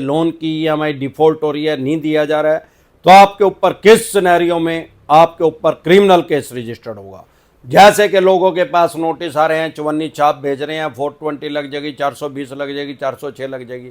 Loan की EMI default हो रही है, नहीं दिया जा रहा है, तो आपके ऊपर किस सिनेरियो में आपके ऊपर क्रिमिनल केस रजिस्टर्ड होगा। जैसे कि लोगों के पास नोटिस आ रहे हैं, चवन्नी छाप भेज रहे हैं, 420 लग जाएगी, 420 लग जाएगी, 406 लग जाएगी।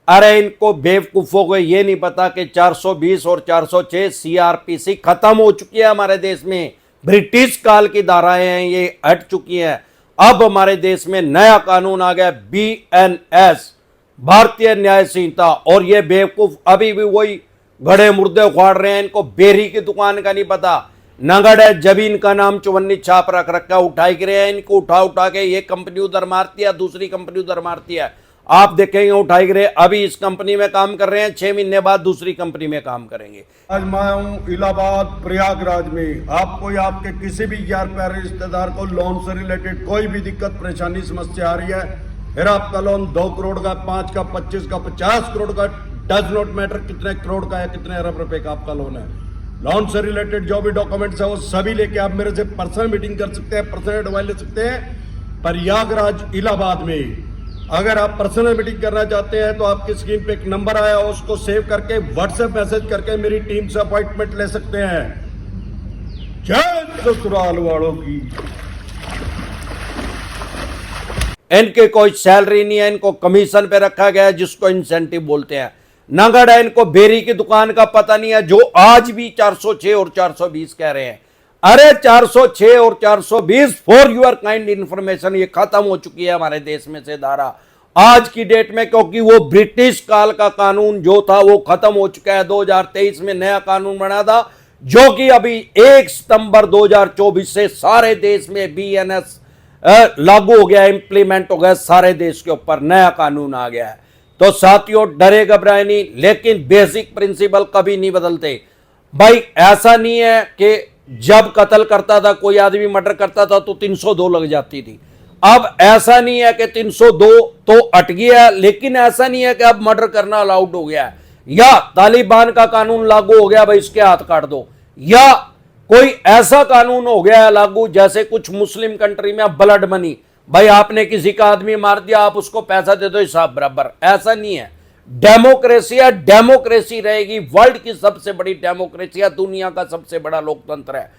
अरे इनको बेवकूफ़ों को ये नहीं पता कि 420 और 406 सीआरपीसी खत्म हो चुकी है हमारे देश में। ब्रिटिश काल की धाराएं हैं, ये हट चुकी हैं। अब हमारे देश में नया कानून आ गया, बीएनएस, भारतीय न्याय संहिता। और ये बेवकूफ अभी भी वही घड़े मुर्दे उखाड़ रहे हैं, इनको बेरी की दुकान का नहीं पता। नगड़ है, जमीन का नाम चवन्नी छाप रख रखा, उठाई गिरे हैं इनको, उठा उठा के ये कंपनी उधर मारती है, दूसरी कंपनी उधर मारती है। आप देखेंगे उठाई गिरे अभी इस कंपनी में काम कर रहे हैं, 6 महीने बाद दूसरी कंपनी में काम करेंगे। आज मैं हूँ इलाहाबाद प्रयागराज में। आपको या आपके किसी भी यार प्यारे रिश्तेदार को लोन से रिलेटेड कोई भी दिक्कत परेशानी समस्या आ रही है, फिर आपका लोन 2 करोड़ का, 5 का, 25 का, 50 करोड़ का, डज नॉट मैटर कितने करोड़ का है, कितने अरब रुपए का आपका लोन है। लोन से रिलेटेड जो भी डॉक्यूमेंट्स है वो सभी लेके आप मेरे से पर्सनल मीटिंग कर सकते हैं, पर्सनल एडवाइस ले सकते हैं प्रयागराज इलाहाबाद में। अगर आप पर्सनल मीटिंग करना चाहते हैं तो आपकी स्क्रीन पे एक नंबर आया हो, उसको सेव करके व्हाट्सएप मैसेज करके मेरी टीम से अपॉइंटमेंट ले सकते हैं। जय ससुराल वालों की। इनके कोई सैलरी नहीं है, इनको कमीशन पे रखा गया है जिसको इंसेंटिव बोलते हैं। नगड़ है, इनको बेरी की दुकान का पता नहीं है, जो आज भी 406 और 420 कह रहे हैं। अरे 406 और 420 फॉर यूर काइंड इंफॉर्मेशन, ये खत्म हो चुकी है हमारे देश में से धारा आज की डेट में, क्योंकि वो ब्रिटिश काल का कानून जो था वो खत्म हो चुका है। 2023 में नया कानून बना था, जो कि अभी 1 सितंबर 2024 से सारे देश में बीएनएस लागू हो गया, इंप्लीमेंट हो गया, सारे देश के ऊपर नया कानून आ गया है। तो साथियों डरे घबराए नहीं, लेकिन बेसिक प्रिंसिपल कभी नहीं बदलते भाई। ऐसा नहीं है कि जब कत्ल करता था कोई आदमी, मर्डर करता था तो 302 लग जाती थी। अब ऐसा नहीं है कि 302 तो अट गया, लेकिन ऐसा नहीं है कि अब मर्डर करना अलाउड हो गया है, या तालिबान का कानून लागू हो गया भाई इसके हाथ काट दो, या कोई ऐसा कानून हो गया है लागू जैसे कुछ मुस्लिम कंट्री में ब्लड मनी, भाई आपने किसी का आदमी मार दिया आप उसको पैसा दे दो हिसाब बराबर। ऐसा नहीं है। डेमोक्रेसी है, डेमोक्रेसी रहेगी, वर्ल्ड की सबसे बड़ी डेमोक्रेसी है, दुनिया का सबसे बड़ा लोकतंत्र है।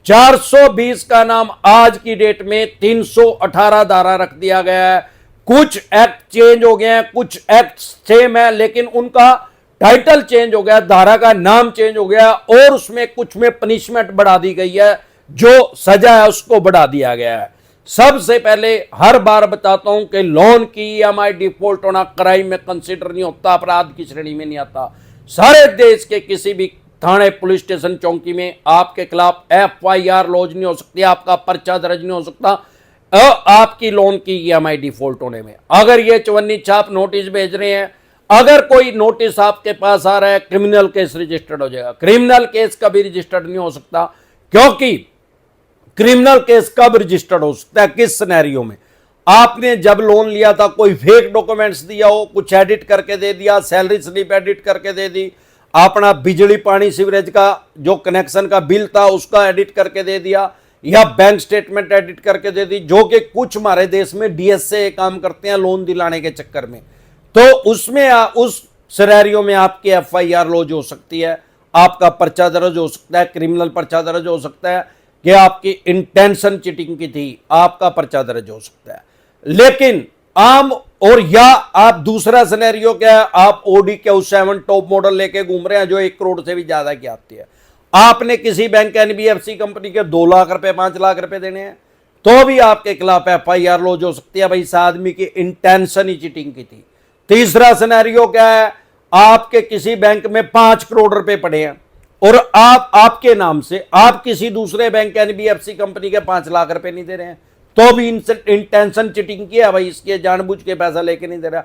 420 का नाम आज की डेट में 318 धारा रख दिया गया है। कुछ एक्ट चेंज हो गए हैं, कुछ एक्ट सेम है, लेकिन उनका टाइटल चेंज हो गया, धारा का नाम चेंज हो गया, और उसमें कुछ में पनिशमेंट बढ़ा दी गई है, जो सजा है उसको बढ़ा दिया गया है। सबसे पहले हर बार बताता हूं कि लोन की ईएमआई डिफॉल्ट होना क्राइम में कंसीडर नहीं होता, अपराध की श्रेणी में नहीं आता। सारे देश के किसी भी थाने, पुलिस स्टेशन, चौकी में आपके खिलाफ एफआईआर लॉन्च नहीं हो सकती, आपका पर्चा दर्ज नहीं हो सकता आपकी लोन की ईएमआई डिफॉल्ट होने में। अगर ये चवन्नी छाप नोटिस भेज रहे हैं, अगर कोई नोटिस आपके पास आ रहा है, क्रिमिनल केस रजिस्टर्ड हो जाएगा। क्रिमिनल केस कभी रजिस्टर्ड नहीं हो सकता, क्योंकि क्रिमिनल केस कब रजिस्टर्ड हो सकता है, किस सिनेरियो में? आपने जब लोन लिया था कोई फेक डॉक्यूमेंट्स दिया हो, कुछ एडिट करके दे दिया, सैलरी स्लिप एडिट करके दे दी, अपना बिजली पानी सीवरेज का जो कनेक्शन का बिल था उसका एडिट करके दे दिया, या बैंक स्टेटमेंट एडिट करके दे दी, जो कि कुछ हमारे देश में डीएस से काम करते हैं लोन दिलाने के चक्कर में। तो उसमें उस सिनेरियो में आपकी एफआईआर लॉन्च हो सकती है, आपका पर्चा दर्ज हो सकता है, क्रिमिनल पर्चा दर्ज हो सकता है कि आपकी इंटेंशन चीटिंग की थी, आपका पर्चा दर्ज हो सकता है। लेकिन आम और या आप दूसरा सिनेरियो क्या है, आप ओडी Q7 टॉप मॉडल लेके घूम रहे हैं जो 1 करोड़ से भी ज्यादा की आती है, आपने किसी बैंक एनबीएफसी कंपनी के 2 लाख रुपए 5 लाख रुपए देने हैं, तो भी आपके खिलाफ एफआईआर लॉन्च हो सकती है, भाई इस आदमी की इंटेंशन ही चीटिंग की थी। तीसरा सिनेरियो क्या है, आपके किसी बैंक में 5 करोड़ रुपए पड़े हैं और आपके नाम से आप किसी दूसरे बैंक एनबीएफसी कंपनी के 5 लाख रुपए नहीं दे रहे हैं, तो भी इंटेंशन चीटिंग किया भाई, इसके जानबूझ के पैसा लेके नहीं दे रहा।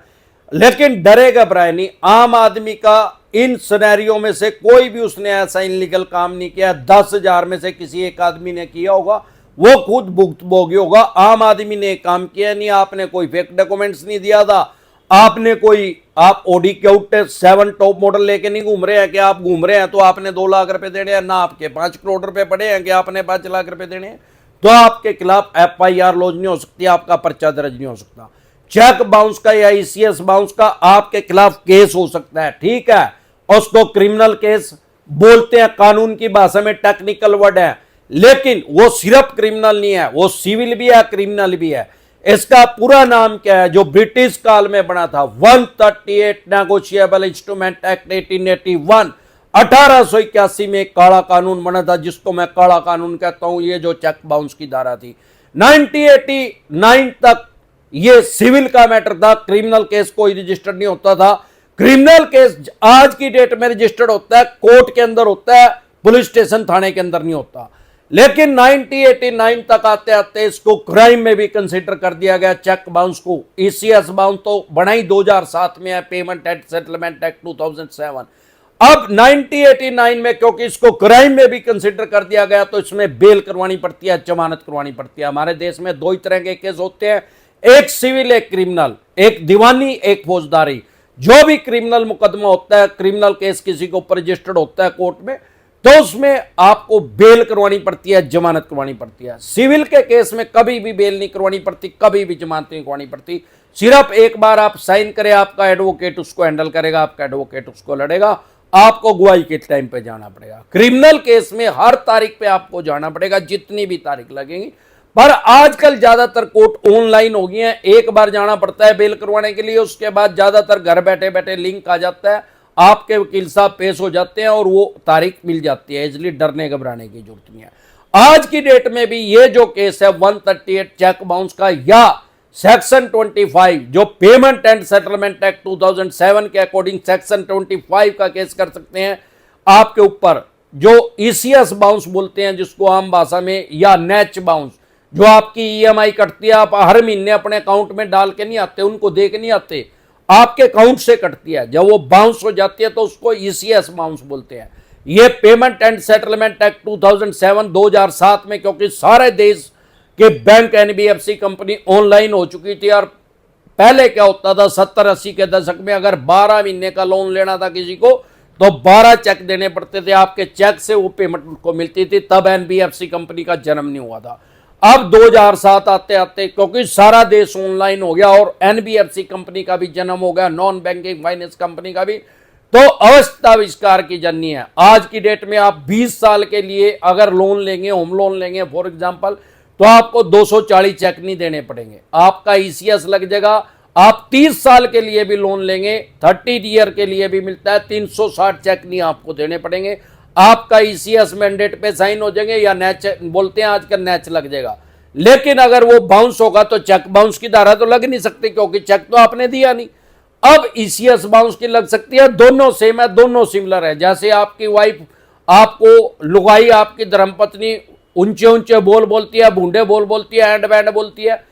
लेकिन डरे घबराए नहीं, आम आदमी का इन सिनेरियो में से कोई भी उसने ऐसा इनलीगल काम नहीं किया। 10,000 में से किसी एक आदमी ने किया होगा, वो खुद भुगतभोगी होगा। आम आदमी ने काम किया नहीं, आपने कोई फेक डॉक्यूमेंट्स नहीं दिया था, आपने कोई आप ओडी Q7 टॉप मॉडल लेके नहीं घूम रहे हैं कि आप घूम रहे हैं तो आपने 2 लाख रुपए देने हैं, ना आपके 5 करोड़ रुपए पड़े हैं कि आपने 5 लाख रुपए देने हैं, तो आपके खिलाफ एफआईआर लॉन्च नहीं हो सकती, आपका पर्चा दर्ज नहीं हो सकता। चेक बाउंस का या ईसीएस बाउंस का आपके खिलाफ केस हो सकता है, ठीक है। उसको क्रिमिनल केस बोलते हैं, कानून की भाषा में टेक्निकल वर्ड है, लेकिन वो सिर्फ क्रिमिनल नहीं है, वो सिविल भी है, क्रिमिनल भी है। इसका पूरा नाम क्या है, जो ब्रिटिश काल में बना था, 138 नेगोशिएबल इंस्ट्रूमेंट एक्ट 1881, 1881 में काला कानून बना था, जिसको मैं काला कानून कहता हूं। ये जो चेक बाउंस की धारा थी, 1989 तक ये सिविल का मैटर था, क्रिमिनल केस कोई रजिस्टर्ड नहीं होता था। क्रिमिनल केस आज की डेट में रजिस्टर्ड होता है, कोर्ट के अंदर होता है, पुलिस स्टेशन थाने के अंदर नहीं होता। लेकिन 1989 तक आते आते इसको क्राइम में भी कंसीडर कर दिया गया, चेक बाउंस को। ईसीएस बाउंस तो बना ही 2007 में है, पेमेंट एंड सेटलमेंट एक्ट 2007। अब 1989 में क्योंकि इसको क्राइम में भी कंसीडर कर दिया गया, तो इसमें बेल करवानी पड़ती है, जमानत करवानी पड़ती है। हमारे देश में दो ही तरह के केस होते हैं, एक सिविल, एक क्रिमिनल, एक दीवानी, एक फौजदारी। जो भी क्रिमिनल मुकदमा होता है, क्रिमिनल केस किसी के ऊपर रजिस्टर्ड होता है कोर्ट में, तो उसमें आपको बेल करवानी पड़ती है, जमानत करवानी पड़ती है। सिविल के केस में कभी भी बेल नहीं करवानी पड़ती, कभी भी जमानत नहीं करवानी पड़ती। सिर्फ एक बार आप साइन करें, आपका एडवोकेट उसको हैंडल करेगा, आपका एडवोकेट उसको लड़ेगा, आपको गवाही के टाइम पे जाना पड़ेगा। क्रिमिनल केस में हर तारीख पे आपको जाना पड़ेगा, जितनी भी तारीख लगेगी। पर आजकल ज्यादातर कोर्ट ऑनलाइन हो गई हैं, एक बार जाना पड़ता है बेल करवाने के लिए, उसके बाद ज्यादातर घर बैठे बैठे लिंक आ जाता है, आपके वकील साहब पेश हो जाते हैं और वो तारीख मिल जाती है, इसलिए डरने घबराने की जरूरत नहीं है। आज की डेट में भी ये जो केस है 138 चेक बाउंस का या सेक्शन 25 जो पेमेंट एंड सेटलमेंट एक्ट 2007 के अकॉर्डिंग सेक्शन 25 का केस कर सकते हैं आपके ऊपर, जो ईसीएस बाउंस बोलते हैं जिसको आम भाषा में, या नेच बाउंस, जो आपकी ईएमआई कटती है, आप हर महीने अपने अकाउंट में डाल के नहीं आते, उनको दे के नहीं आते, आपके अकाउंट से कटती है, जब वो बाउंस हो जाती है तो उसको ईसीएस बाउंस बोलते हैं। ये पेमेंट एंड सेटलमेंट एक्ट 2007 में, क्योंकि सारे देश के बैंक, एनबीएफसी कंपनी ऑनलाइन हो चुकी थी, और पहले क्या होता था 70-80 के दशक में, अगर 12 महीने का लोन लेना था किसी को तो 12 चेक देने पड़ते थे, आपके चेक से वो पेमेंट उनको मिलती थी, तब एनबीएफसी कंपनी का जन्म नहीं हुआ था। अब 2007 आते आते क्योंकि सारा देश ऑनलाइन हो गया और एनबीएफसी कंपनी का भी जन्म हो गया, नॉन बैंकिंग फाइनेंस कंपनी का भी, तो अवस्थाविष्कार की जननी है। आज की डेट में आप 20 साल के लिए अगर लोन लेंगे, होम लोन लेंगे फॉर एग्जांपल, तो आपको 240 चेक नहीं देने पड़ेंगे, आपका ईसीएस लग जाएगा। आप 30 साल के लिए भी लोन लेंगे, 30 ईयर के लिए भी मिलता है, 360 चेक नहीं आपको देने पड़ेंगे, आपका ईसीएस मैंडेट पे साइन हो जाएंगे, या नेच बोलते हैं आजकल, नेच लग जाएगा। लेकिन अगर वो बाउंस होगा तो चेक बाउंस की धारा तो लग नहीं सकती, क्योंकि चेक तो आपने दिया नहीं। अब ईसीएस बाउंस की लग सकती है, दोनों सेम है, दोनों सिमिलर है। जैसे आपकी वाइफ आपको लुगाई, आपकी धर्मपत्नी ऊंचे ऊंचे बोल बोलती है, बूंदे बोल बोलती है, एंड बैंड बोलती है,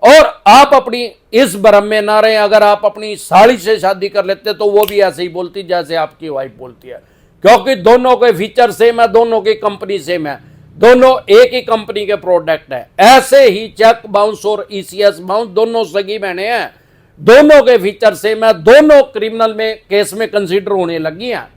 और आप अपनी इस भ्रम में ना रहे, अगर आप अपनी साड़ी से शादी कर लेते तो वो भी ऐसे ही बोलती जैसे आपकी वाइफ बोलती है, क्योंकि दोनों के फीचर सेम है, दोनों की कंपनी सेम है, दोनों एक ही कंपनी के प्रोडक्ट है। ऐसे ही चेक बाउंस और ईसीएस बाउंस दोनों सगी बहने हैं, दोनों के फीचर सेम है, दोनों क्रिमिनल में केस में कंसीडर होने लगी हैं।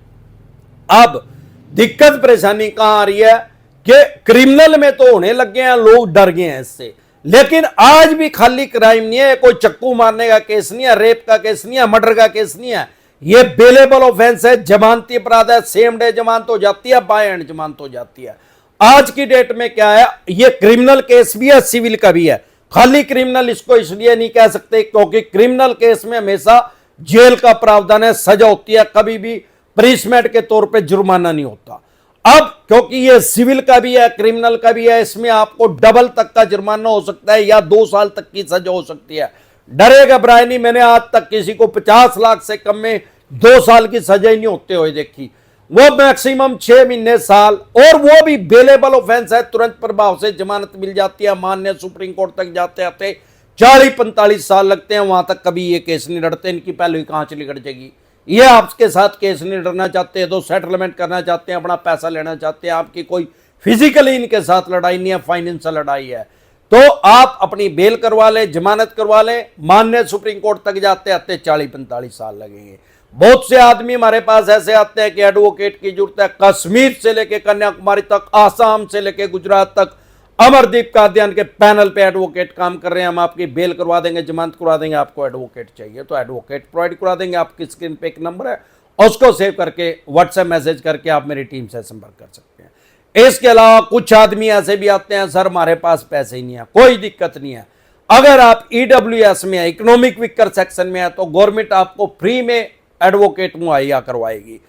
अब दिक्कत परेशानी कहां आ रही है कि क्रिमिनल में तो होने लगे हैं, लोग डर गए हैं इससे। लेकिन आज भी खाली क्राइम नहीं है, कोई चक्कू मारने का केस नहीं है, रेप का केस नहीं है, मर्डर का केस नहीं है, ये बेलेबल ऑफेंस है, जमानती अपराध है, सेम डे जमानत हो जाती है, बाय एंड जमानत हो जाती है। आज की डेट में क्या है, ये क्रिमिनल केस भी है, सिविल का भी है। खाली क्रिमिनल इसको इसलिए नहीं कह सकते क्योंकि क्रिमिनल केस में हमेशा जेल का प्रावधान है, सजा होती है, कभी भी पनिशमेंट के तौर पे जुर्माना नहीं होता। अब क्योंकि ये सिविल का भी है, क्रिमिनल का भी है, इसमें आपको डबल तक का जुर्माना हो सकता है या 2 साल तक की सजा हो सकती है। डरे घबराए नहीं, मैंने आज तक किसी को 50 लाख से कम में 2 साल की सजा ही नहीं होते हुए देखी, वो मैक्सिमम 6 महीने, साल, और वो भी बेलेबल ऑफेंस है, तुरंत प्रभाव से जमानत मिल जाती है। माननीय सुप्रीम कोर्ट तक जाते आते 40-45 साल लगते हैं, वहां तक कभी ये केस नहीं लड़ते, इनकी पहले ही कहां चली कट जाएगी। ये आपके साथ केस नहीं लड़ना चाहते, तो सेटलमेंट करना चाहते हैं, अपना पैसा लेना चाहते हैं, आपकी कोई फिजिकली इनके साथ लड़ाई नहीं है, फाइनेंशियल लड़ाई है, तो आप अपनी बेल करवा लें, जमानत करवा लें, माननीय सुप्रीम कोर्ट तक जाते आते 40-45 साल लगेंगे। बहुत से आदमी हमारे पास ऐसे आते हैं कि एडवोकेट की जरूरत है, कश्मीर से लेकर कन्याकुमारी तक, आसाम से लेकर गुजरात तक, अमरदीप कादियान के पैनल पे एडवोकेट काम कर रहे हैं, हम आपकी बेल करवा देंगे, जमानत करवा देंगे। आपको एडवोकेट चाहिए तो एडवोकेट प्रोवाइड करा देंगे। आपकी स्क्रीन पे एक नंबर है, उसको सेव करके व्हाट्सएप मैसेज करके आप मेरी टीम से संपर्क कर सकते हैं। इसके अलावा कुछ आदमी ऐसे भी आते हैं, सर हमारे पास पैसे ही नहीं है। कोई दिक्कत नहीं है, अगर आप ईडब्ल्यूएस में है, इकोनॉमिक वीकर सेक्शन में है, तो गवर्नमेंट आपको फ्री में एडवोकेट मुहैया करवाएगी।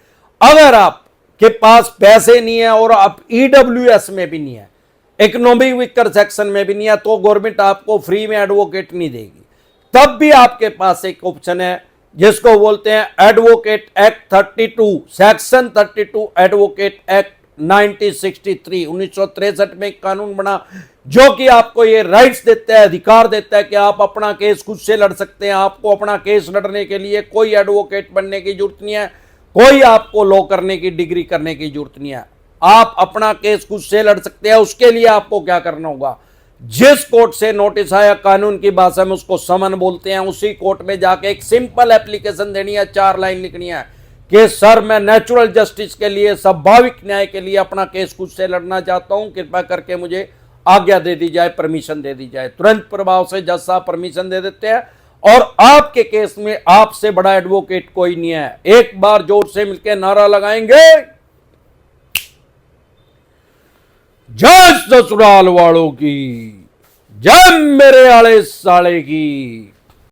अगर आपके पास पैसे नहीं है और आप ईडब्ल्यूएस में भी नहीं है, इकोनॉमिक वीकर सेक्शन में भी नहीं है, तो गवर्नमेंट आपको फ्री में एडवोकेट नहीं देगी। तब भी आपके पास एक ऑप्शन है जिसको बोलते हैं advocate act 32, section 32 advocate act 1963 में एक कानून बना जो कि आपको ये राइट्स देता है, अधिकार देता है कि आप अपना केस खुद से लड़ सकते हैं। आपको अपना केस लड़ने के लिए कोई एडवोकेट बनने की जरूरत नहीं है, कोई आपको लॉ करने की डिग्री करने की जरूरत नहीं है। आप अपना केस खुद से लड़ सकते हैं। उसके लिए आपको क्या करना होगा, जिस कोर्ट से नोटिस आया, कानून की भाषा में उसको समन बोलते हैं, उसी कोर्ट में जाके एक सिंपल एप्लीकेशन देनी है, 4 लाइन लिखनी है कि सर मैं नेचुरल जस्टिस के लिए, स्वाभाविक न्याय के लिए अपना केस खुद से लड़ना चाहता हूं, कृपया करके मुझे आज्ञा दे दी जाए, परमिशन दे दी जाए। तुरंत प्रभाव से जज साहब परमिशन दे देते हैं और आपके केस में आपसे बड़ा एडवोकेट कोई नहीं है। एक बार जोर से मिलकर नारा लगाएंगे, जय ससुराल वालों की, जय मेरे आले साले की।